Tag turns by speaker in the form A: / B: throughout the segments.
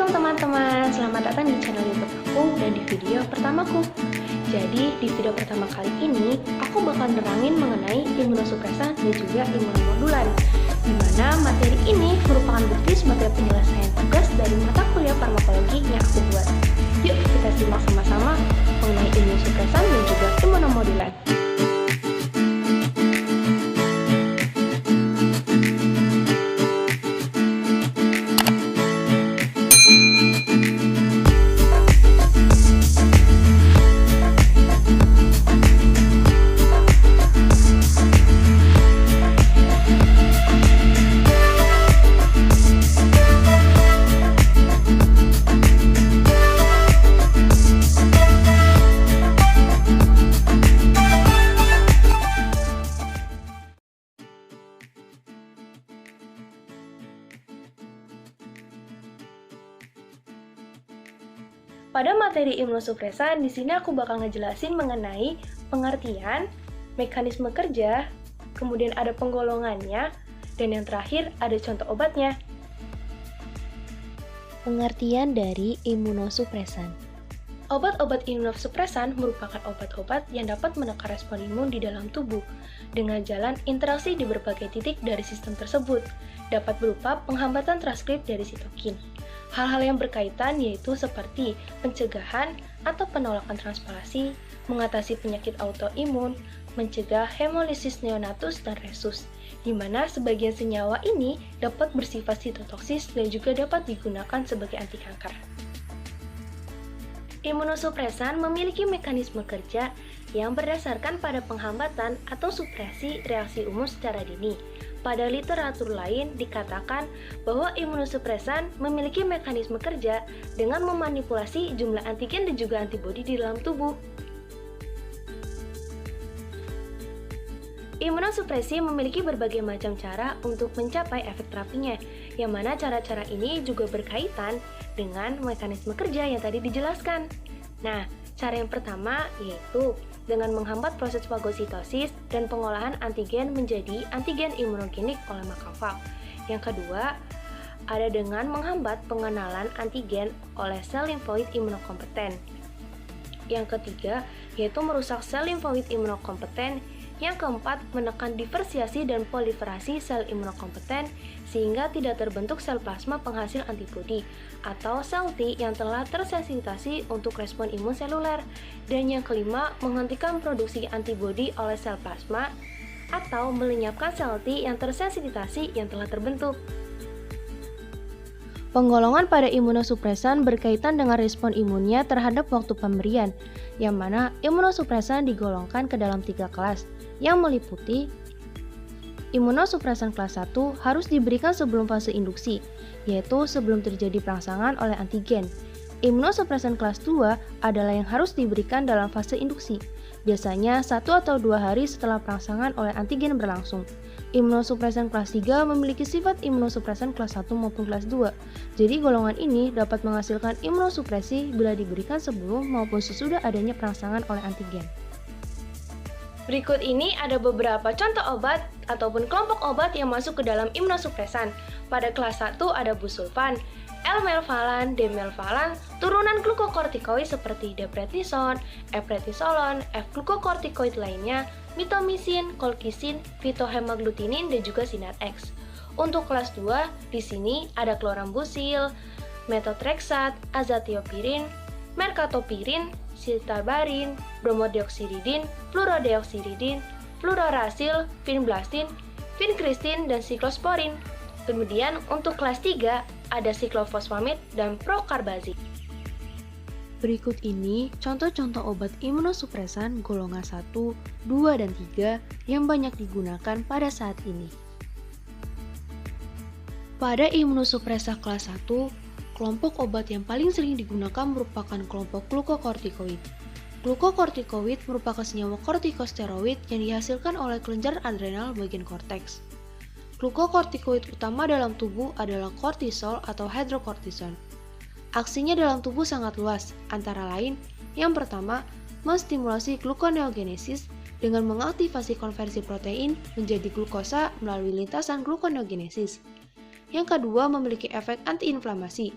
A: Shalom teman-teman, selamat datang di channel YouTube aku dan di video pertamaku. Jadi di video pertama kali ini, aku bakal nerangin mengenai imunosupresan dan juga imunomodulan, di mana materi ini merupakan bukti sebagai penyelesaian tugas dari mata kuliah farmakologi yang aku buat. Yuk kita simak sama-sama mengenai imunosupresan dan juga imunomodulan. Pada materi imunosupresan, di sini aku bakal ngejelasin mengenai pengertian, mekanisme kerja, kemudian ada penggolongannya, dan yang terakhir ada contoh obatnya.
B: Pengertian dari imunosupresan.
A: Obat-obat imunosupresan merupakan obat-obat yang dapat menekan respon imun di dalam tubuh dengan jalan interaksi di berbagai titik dari sistem tersebut, dapat berupa penghambatan transkrip dari sitokin. Hal-hal yang berkaitan yaitu seperti pencegahan atau penolakan transplantasi, mengatasi penyakit autoimun, mencegah hemolisis neonatus dan rhesus, di mana sebagian senyawa ini dapat bersifat sitotoksis dan juga dapat digunakan sebagai anti kanker. Imunosupresan memiliki mekanisme kerja yang berdasarkan pada penghambatan atau supresi reaksi imun secara dini. Pada literatur lain dikatakan bahwa imunosupresan memiliki mekanisme kerja dengan memanipulasi jumlah antigen dan juga antibodi di dalam tubuh. Imunosupresi memiliki berbagai macam cara untuk mencapai efek terapinya, yang mana cara-cara ini juga berkaitan dengan mekanisme kerja yang tadi dijelaskan. Nah, cara yang pertama yaitu dengan menghambat proses fagositosis dan pengolahan antigen menjadi antigen imunogenik oleh makrofag. Yang kedua, ada dengan menghambat pengenalan antigen oleh sel limfoid imunokompeten. Yang ketiga, yaitu merusak sel limfoid imunokompeten. Yang keempat, menekan diferensiasi dan proliferasi sel imunokompeten sehingga tidak terbentuk sel plasma penghasil antibodi atau sel T yang telah tersensitisasi untuk respon imun seluler. Dan yang kelima, menghentikan produksi antibodi oleh sel plasma atau melenyapkan sel T yang tersensitisasi yang telah terbentuk.
B: Penggolongan pada imunosupresan berkaitan dengan respon imunnya terhadap waktu pemberian, yang mana imunosupresan digolongkan ke dalam 3 kelas, yang meliputi imunosupresan kelas 1 harus diberikan sebelum fase induksi, yaitu sebelum terjadi perangsangan oleh antigen. Imunosupresan kelas 2 adalah yang harus diberikan dalam fase induksi, biasanya 1 atau 2 hari setelah perangsangan oleh antigen berlangsung. Imunosupresan kelas 3 memiliki sifat imunosupresan kelas 1 maupun kelas 2. Jadi golongan ini dapat menghasilkan imunosupresi bila diberikan sebelum maupun sesudah adanya perangsangan oleh antigen.
A: Berikut ini ada beberapa contoh obat ataupun kelompok obat yang masuk ke dalam imunosupresan. Pada kelas 1 ada busulfan, L-melvalan, D-melvalan, turunan glukokortikoid seperti deprednison, eprednisolon, F-glukokortikoid lainnya, mitomycin, colchicine, phytohemaglutinin, dan juga Sinet-X. Untuk kelas 2, di sini ada chlorambucil, methotrexate, azatiopirin, mercaptopirin, siltabarin, bromodioxiridin, fluorodeoxiridin, fluorouracil, vinblastin, vincristin, dan siklosporin. Kemudian untuk kelas 3 ada siklofosfamid dan procarbazid.
B: Berikut ini contoh-contoh obat imunosupresan golongan 1, 2, dan 3 yang banyak digunakan pada saat ini. Pada imunosupresa kelas 1, kelompok obat yang paling sering digunakan merupakan kelompok glukokortikoid. Glukokortikoid merupakan senyawa kortikosteroid yang dihasilkan oleh kelenjar adrenal bagian korteks. Glukokortikoid utama dalam tubuh adalah kortisol atau hidrokortison. Aksinya dalam tubuh sangat luas, antara lain, yang pertama, menstimulasi gluconeogenesis dengan mengaktifasi konversi protein menjadi glukosa melalui lintasan gluconeogenesis. Yang kedua, memiliki efek antiinflamasi.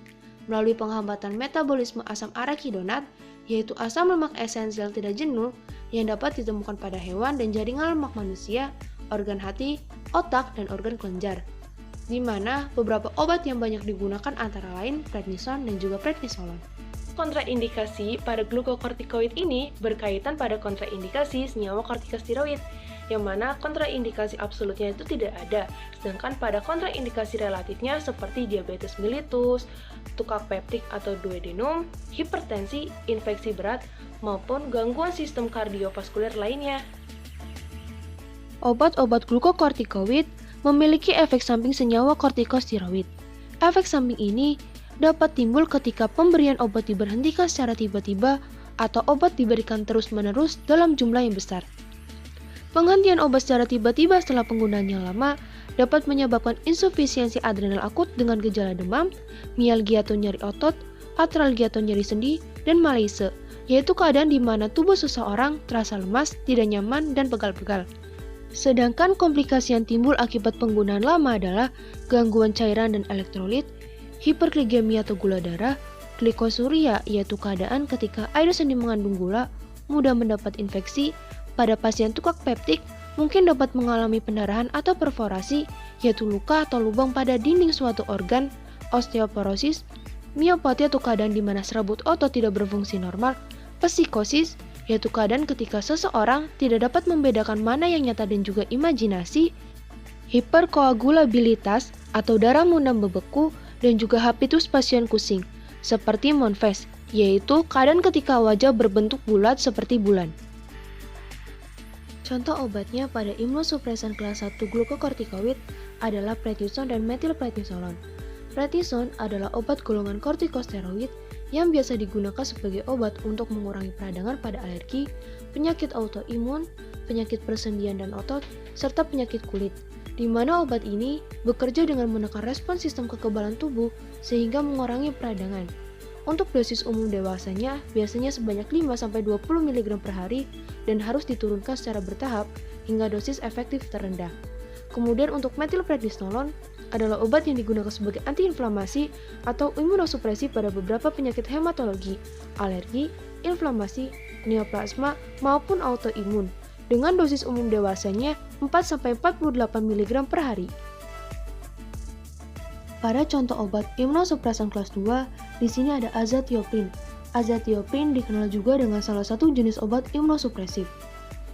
B: melalui penghambatan metabolisme asam arachidonat, yaitu asam lemak esensial tidak jenuh yang dapat ditemukan pada hewan dan jaringan lemak manusia, organ hati, otak, dan organ kelenjar. Di mana beberapa obat yang banyak digunakan antara lain prednison dan juga prednisolon.
A: Kontraindikasi pada glukokortikoid ini berkaitan pada kontraindikasi senyawa kortikosteroid, yang mana kontraindikasi absolutnya itu tidak ada, sedangkan pada kontraindikasi relatifnya seperti diabetes mellitus, tukak peptik atau duodenum, hipertensi, infeksi berat, maupun gangguan sistem kardiovaskuler lainnya.
B: Obat-obat glukokortikoid memiliki efek samping senyawa kortikosteroid. Efek samping ini dapat timbul ketika pemberian obat diberhentikan secara tiba-tiba atau obat diberikan terus-menerus dalam jumlah yang besar. Penghentian obat secara tiba-tiba setelah penggunaannya lama dapat menyebabkan insufisiensi adrenal akut dengan gejala demam, mialgia atau nyeri otot, atralgia atau nyeri sendi, dan malaise, yaitu keadaan di mana tubuh seseorang terasa lemas, tidak nyaman, dan pegal-pegal. Sedangkan komplikasi yang timbul akibat penggunaan lama adalah gangguan cairan dan elektrolit, hipergligemia atau gula darah, glikosuria yaitu keadaan ketika air seni mengandung gula, mudah mendapat infeksi. Pada pasien tukak peptik mungkin dapat mengalami pendarahan atau perforasi, yaitu luka atau lubang pada dinding suatu organ, osteoporosis, miopati atau keadaan di mana serabut otot tidak berfungsi normal, psikosis, yaitu keadaan ketika seseorang tidak dapat membedakan mana yang nyata dan juga imajinasi, hiperkoagulabilitas atau darah mundam bebeku, dan juga hapitus pasien Cushing, seperti Monfes, yaitu keadaan ketika wajah berbentuk bulat seperti bulan. Contoh obatnya pada imunosupresan kelas 1 glukokortikoid adalah prednison dan metilprednisolon. Prednison adalah obat golongan kortikosteroid yang biasa digunakan sebagai obat untuk mengurangi peradangan pada alergi, penyakit autoimun, penyakit persendian dan otot, serta penyakit kulit, di mana obat ini bekerja dengan menekan respons sistem kekebalan tubuh sehingga mengurangi peradangan. Untuk dosis umum dewasanya biasanya sebanyak 5-20 mg per hari dan harus diturunkan secara bertahap hingga dosis efektif terendah. Kemudian untuk metilprednisolon adalah obat yang digunakan sebagai antiinflamasi atau imunosupresi pada beberapa penyakit hematologi, alergi, inflamasi, neoplasma, maupun autoimun dengan dosis umum dewasanya 4-48 mg per hari. Pada contoh obat imunosupresan kelas 2, di sini ada azathioprin. Azathioprin dikenal juga dengan salah satu jenis obat imunosupresif.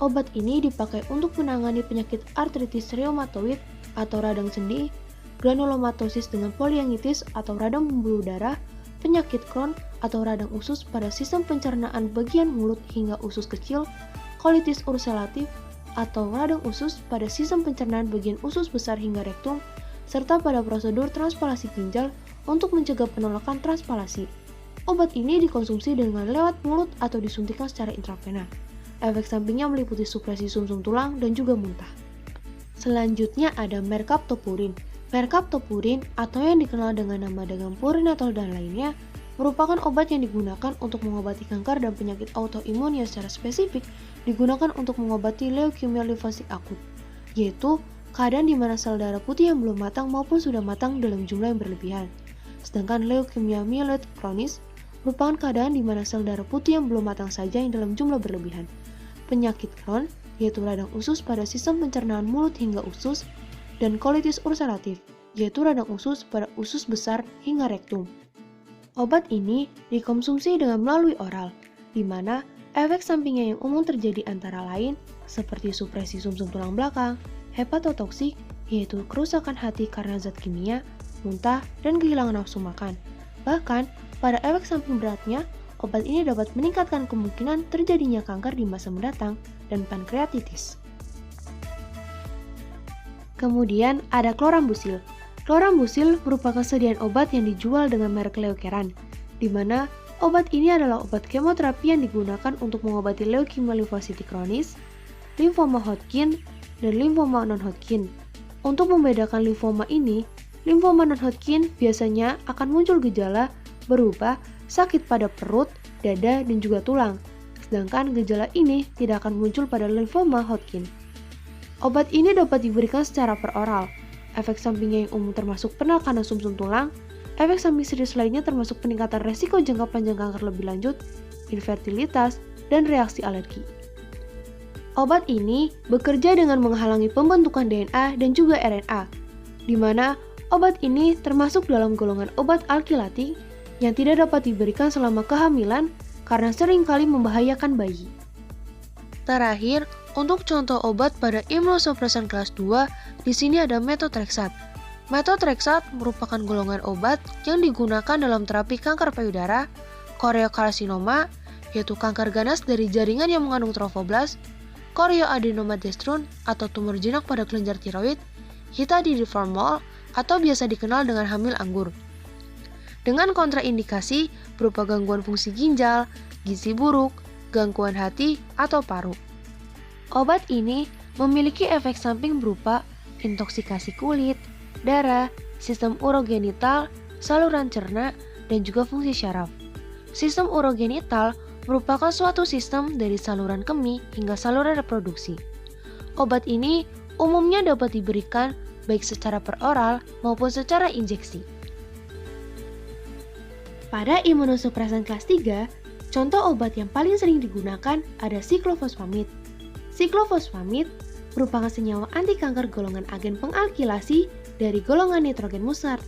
B: Obat ini dipakai untuk menangani penyakit artritis reumatoid atau radang sendi, granulomatosis dengan polyangitis atau radang pembuluh darah, penyakit Crohn atau radang usus pada sistem pencernaan bagian mulut hingga usus kecil, kolitis ulceratif atau radang usus pada sistem pencernaan bagian usus besar hingga rektum, serta pada prosedur transpalasi ginjal untuk mencegah penolakan transpalasi. Obat ini dikonsumsi dengan lewat mulut atau disuntikan secara intravena. Efek sampingnya meliputi supresi sumsum tulang dan juga muntah. Selanjutnya ada mercaptopurin. Mercaptopurin atau yang dikenal dengan nama dagang purinetol dan lainnya merupakan obat yang digunakan untuk mengobati kanker dan penyakit autoimun yang secara spesifik digunakan untuk mengobati leukemia limfosit akut, yaitu keadaan di mana sel darah putih yang belum matang maupun sudah matang dalam jumlah yang berlebihan. Sedangkan leukemia myeloid kronis merupakan keadaan di mana sel darah putih yang belum matang saja yang dalam jumlah berlebihan. Penyakit Crohn, yaitu radang usus pada sistem pencernaan mulut hingga usus, dan kolitis ulceratif, yaitu radang usus pada usus besar hingga rektum. Obat ini dikonsumsi dengan melalui oral, di mana efek sampingnya yang umum terjadi antara lain seperti supresi sumsum tulang belakang, hepatotoksik, yaitu kerusakan hati karena zat kimia, muntah, dan kehilangan nafsu makan. Bahkan, pada efek samping beratnya, obat ini dapat meningkatkan kemungkinan terjadinya kanker di masa mendatang dan pankreatitis. Kemudian ada chlorambucil. Chlorambucil merupakan sediaan obat yang dijual dengan merek Leukeran, di mana obat ini adalah obat kemoterapi yang digunakan untuk mengobati leukemia limfositik kronis, limfoma Hodgkin, dan limfoma non-Hodgkin. Untuk membedakan limfoma ini, limfoma non-Hodgkin biasanya akan muncul gejala berupa sakit pada perut, dada, dan juga tulang. Sedangkan gejala ini tidak akan muncul pada limfoma Hodgkin. Obat ini dapat diberikan secara peroral. Efek sampingnya yang umum termasuk penekanan sumsum tulang, Efek samping serius lainnya termasuk peningkatan resiko jangka panjang kanker lebih lanjut, infertilitas, dan reaksi alergi. Obat ini bekerja dengan menghalangi pembentukan DNA dan juga RNA, di mana obat ini termasuk dalam golongan obat alkilating yang tidak dapat diberikan selama kehamilan karena seringkali membahayakan bayi. Terakhir, untuk contoh obat pada imunosupresan kelas 2, di sini ada methotrexate. Methotrexate merupakan golongan obat yang digunakan dalam terapi kanker payudara, choriocarcinoma, yaitu kanker ganas dari jaringan yang mengandung trofoblast, chorioadenoma-destrun atau tumor jinak pada kelenjar tiroid, hitadidiform mole atau biasa dikenal dengan hamil anggur. Dengan kontraindikasi berupa gangguan fungsi ginjal, gizi buruk, gangguan hati, atau paru. Obat ini memiliki efek samping berupa intoksikasi kulit, darah, sistem urogenital, saluran cerna, dan juga fungsi syaraf. Sistem urogenital merupakan suatu sistem dari saluran kemih hingga saluran reproduksi. Obat ini umumnya dapat diberikan baik secara peroral maupun secara injeksi. Pada imunosupresan kelas 3, contoh obat yang paling sering digunakan ada siklofosfamid. Siklofosfamid merupakan senyawa anti kanker golongan agen pengalkilasi dari golongan nitrogen musard.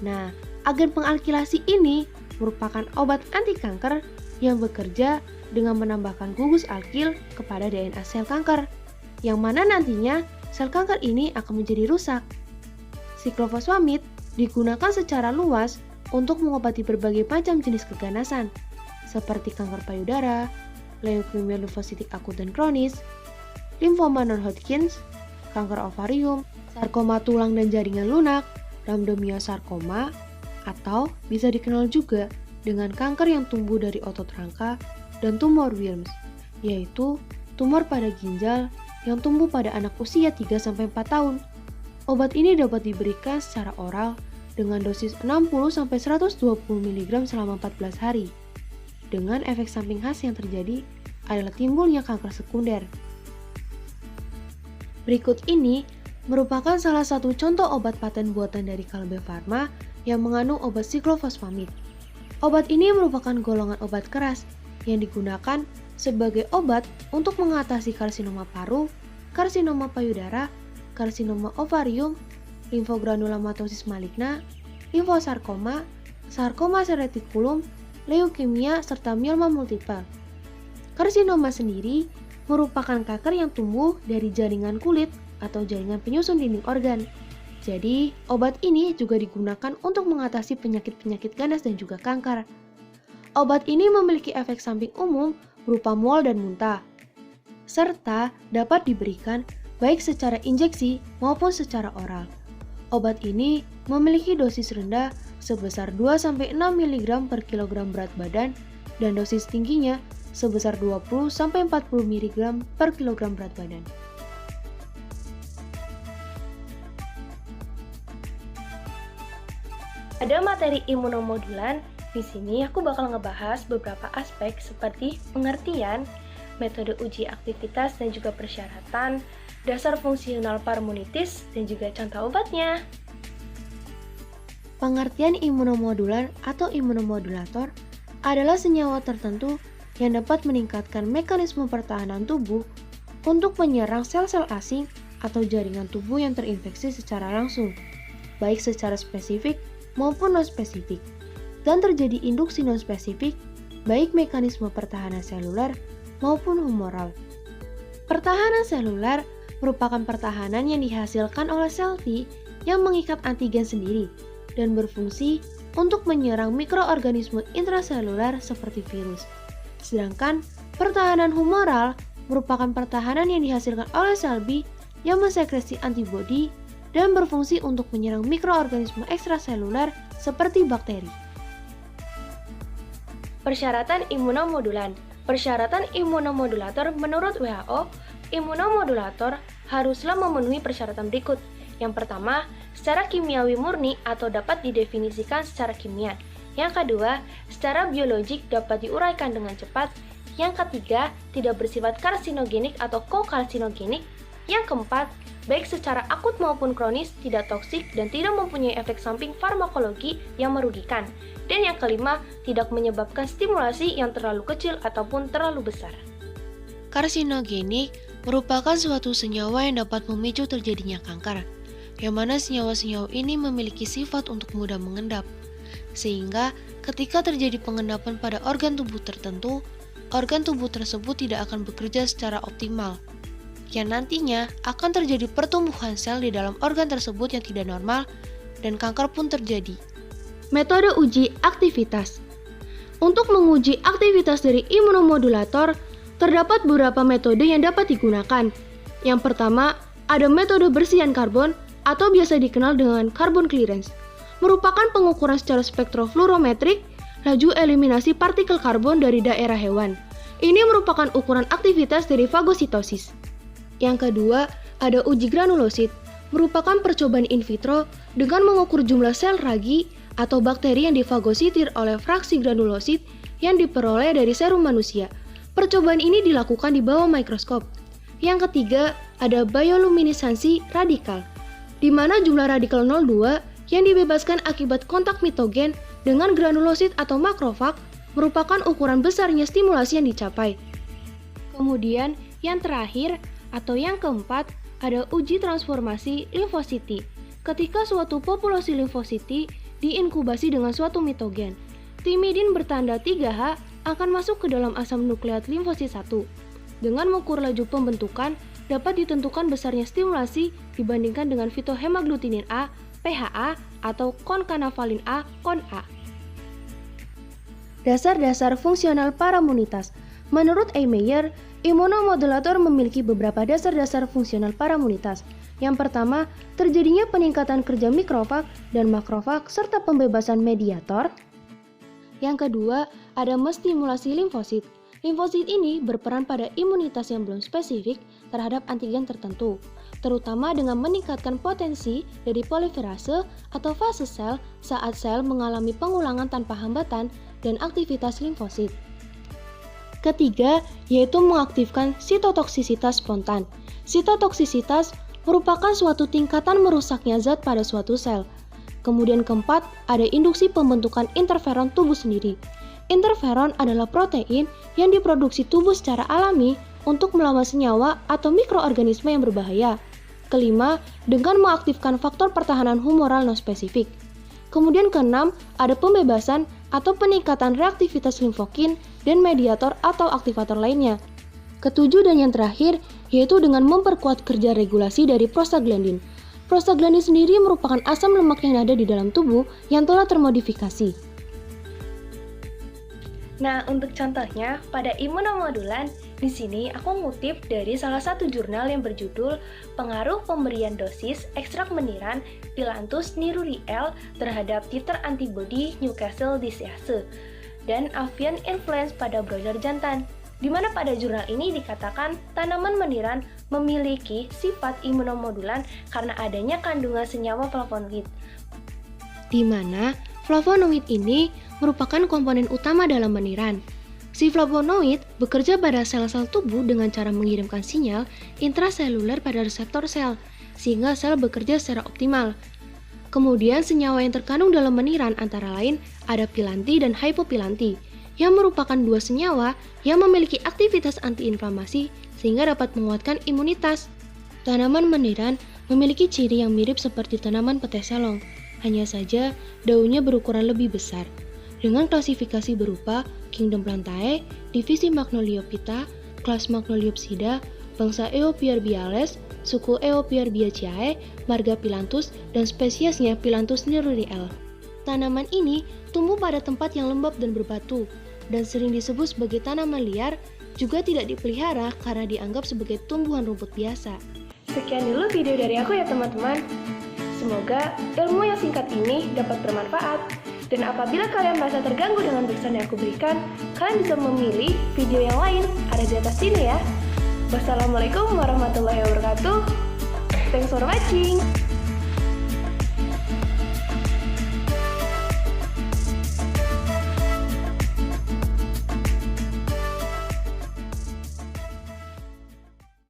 B: Nah, agen pengalkilasi ini merupakan obat anti kanker yang bekerja dengan menambahkan gugus alkil kepada DNA sel kanker, yang mana nantinya sel kanker ini akan menjadi rusak. Siklofosfamid digunakan secara luas untuk mengobati berbagai macam jenis keganasan, seperti kanker payudara, leukemia limfositik akut dan kronis, limfoma non-Hodgkin, kanker ovarium, sarkoma tulang dan jaringan lunak, rhabdomyosarkoma, atau bisa dikenal juga dengan kanker yang tumbuh dari otot rangka dan tumor Wilms, yaitu tumor pada ginjal yang tumbuh pada anak usia 3-4 tahun. Obat ini dapat diberikan secara oral dengan dosis 60-120 mg selama 14 hari. Dengan efek samping khas yang terjadi adalah timbulnya kanker sekunder. Berikut ini merupakan salah satu contoh obat paten buatan dari Kalbe Pharma yang mengandung obat siklofosfamid. Obat ini merupakan golongan obat keras yang digunakan sebagai obat untuk mengatasi karsinoma paru, karsinoma payudara, karsinoma ovarium, limfogranulomatosis maligna, limfosarkoma, sarkoma seretikulum, leukemia, serta myeloma multiple. Karsinoma sendiri merupakan kanker yang tumbuh dari jaringan kulit atau jaringan penyusun dinding organ. Jadi, obat ini juga digunakan untuk mengatasi penyakit-penyakit ganas dan juga kanker. Obat ini memiliki efek samping umum berupa mual dan muntah, serta dapat diberikan baik secara injeksi maupun secara oral. Obat ini memiliki dosis rendah sebesar 2-6 mg per kilogram berat badan dan dosis tingginya sebesar 20-40 mg per kilogram berat badan.
A: Ada materi imunomodulan. Di sini aku bakal ngebahas beberapa aspek seperti pengertian, metode uji aktivitas dan juga persyaratan, dasar fungsional parmunitis, dan juga contoh obatnya.
B: Pengertian imunomodulan atau imunomodulator adalah senyawa tertentu yang dapat meningkatkan mekanisme pertahanan tubuh untuk menyerang sel-sel asing atau jaringan tubuh yang terinfeksi secara langsung, baik secara spesifik maupun non-spesifik, dan terjadi induksi non-spesifik, baik mekanisme pertahanan seluler maupun humoral. Pertahanan seluler merupakan pertahanan yang dihasilkan oleh sel T yang mengikat antigen sendiri dan berfungsi untuk menyerang mikroorganisme intraseluler seperti virus. Sedangkan pertahanan humoral merupakan pertahanan yang dihasilkan oleh sel B yang mensekresi antibodi dan berfungsi untuk menyerang mikroorganisme ekstraseluler seperti bakteri.
A: Persyaratan imunomodulan. Persyaratan imunomodulator menurut WHO, imunomodulator haruslah memenuhi persyaratan berikut. Yang pertama, secara kimiawi murni atau dapat didefinisikan secara kimia. Yang kedua, secara biologik dapat diuraikan dengan cepat. Yang ketiga, tidak bersifat karsinogenik atau kokalsinogenik. Yang keempat, baik secara akut maupun kronis, tidak toksik dan tidak mempunyai efek samping farmakologi yang merugikan. Dan yang kelima, tidak menyebabkan stimulasi yang terlalu kecil ataupun terlalu besar.
B: Karsinogenik merupakan suatu senyawa yang dapat memicu terjadinya kanker, yang mana senyawa-senyawa ini memiliki sifat untuk mudah mengendap. Sehingga ketika terjadi pengendapan pada organ tubuh tertentu, organ tubuh tersebut tidak akan bekerja secara optimal, yang nantinya akan terjadi pertumbuhan sel di dalam organ tersebut yang tidak normal dan kanker pun terjadi.
A: Metode uji aktivitas. Untuk menguji aktivitas dari imunomodulator, terdapat beberapa metode yang dapat digunakan. Yang pertama, ada metode bersihan karbon atau biasa dikenal dengan carbon clearance. Merupakan pengukuran secara spektrofluorometrik laju eliminasi partikel karbon dari daerah hewan. Ini merupakan ukuran aktivitas dari fagositosis. Yang kedua, ada uji granulosit, merupakan percobaan in vitro dengan mengukur jumlah sel ragi atau bakteri yang difagositir oleh fraksi granulosit yang diperoleh dari serum manusia. Percobaan ini dilakukan di bawah mikroskop. Yang ketiga, ada bioluminesansi radikal, di mana jumlah radikal 02 yang dibebaskan akibat kontak mitogen dengan granulosit atau makrofag merupakan ukuran besarnya stimulasi yang dicapai. Kemudian, yang terakhir atau yang keempat, ada uji transformasi limfositi. Ketika suatu populasi limfositi diinkubasi dengan suatu mitogen, timidin bertanda 3H akan masuk ke dalam asam nukleat limfosit 1. Dengan mengukur laju pembentukan, dapat ditentukan besarnya stimulasi dibandingkan dengan fitohemaglutinin A, PHA, atau konkanavalin A, KON-A. Dasar-dasar fungsional paramunitas. Menurut A. Meyer, imunomodulator memiliki beberapa dasar-dasar fungsional paramunitas. Yang pertama, terjadinya peningkatan kerja mikrofag dan makrofag serta pembebasan mediator. Yang kedua, ada menstimulasi limfosit. Limfosit ini berperan pada imunitas yang belum spesifik terhadap antigen tertentu, terutama dengan meningkatkan potensi dari poliferase atau fase sel saat sel mengalami pengulangan tanpa hambatan dan aktivitas limfosit. Ketiga, yaitu mengaktifkan sitotoksisitas spontan. Sitotoksisitas merupakan suatu tingkatan merusaknya zat pada suatu sel. Kemudian keempat, ada induksi pembentukan interferon tubuh sendiri. Interferon adalah protein yang diproduksi tubuh secara alami untuk melawan senyawa atau mikroorganisme yang berbahaya. Kelima, dengan mengaktifkan faktor pertahanan humoral non-spesifik. Kemudian keenam, ada pembebasan atau peningkatan reaktivitas limfokin dan mediator atau aktivator lainnya. Ketujuh dan yang terakhir, yaitu dengan memperkuat kerja regulasi dari prostaglandin. Prostaglandin sendiri merupakan asam lemak yang ada di dalam tubuh yang telah termodifikasi. Nah, untuk contohnya, pada imunomodulan, di sini aku ngutip dari salah satu jurnal yang berjudul Pengaruh Pemberian Dosis Ekstrak Meniran Pilantus niruriel terhadap titer antibodi Newcastle disease dan avian influenza pada broiler jantan, di mana pada jurnal ini dikatakan tanaman meniran memiliki sifat imunomodulan karena adanya kandungan senyawa flavonoid, di mana flavonoid ini merupakan komponen utama dalam meniran. Si flavonoid bekerja pada sel-sel tubuh dengan cara mengirimkan sinyal intraseluler pada reseptor sel, sehingga sel bekerja secara optimal. Kemudian senyawa yang terkandung dalam meniran antara lain ada pilanti dan hypopilanti, yang merupakan dua senyawa yang memiliki aktivitas antiinflamasi sehingga dapat menguatkan imunitas. Tanaman meniran memiliki ciri yang mirip seperti tanaman pete selong, hanya saja daunnya berukuran lebih besar. Dengan klasifikasi berupa Kingdom Plantae, divisi Magnoliophyta, kelas Magnoliopsida, bangsa Eopierbiales, suku Eopierbiaceae, marga Pilantus, dan spesiesnya Pilantus niruriel. Tanaman ini tumbuh pada tempat yang lembab dan berbatu, dan sering disebut sebagai tanaman liar, juga tidak dipelihara karena dianggap sebagai tumbuhan rumput biasa.
C: Sekian dulu video dari aku ya teman-teman. Semoga ilmu yang singkat ini dapat bermanfaat. Dan apabila kalian merasa terganggu dengan bahasan yang aku berikan, kalian bisa memilih video yang lain, ada di atas sini ya. Wassalamualaikum warahmatullahi wabarakatuh. Thanks for watching.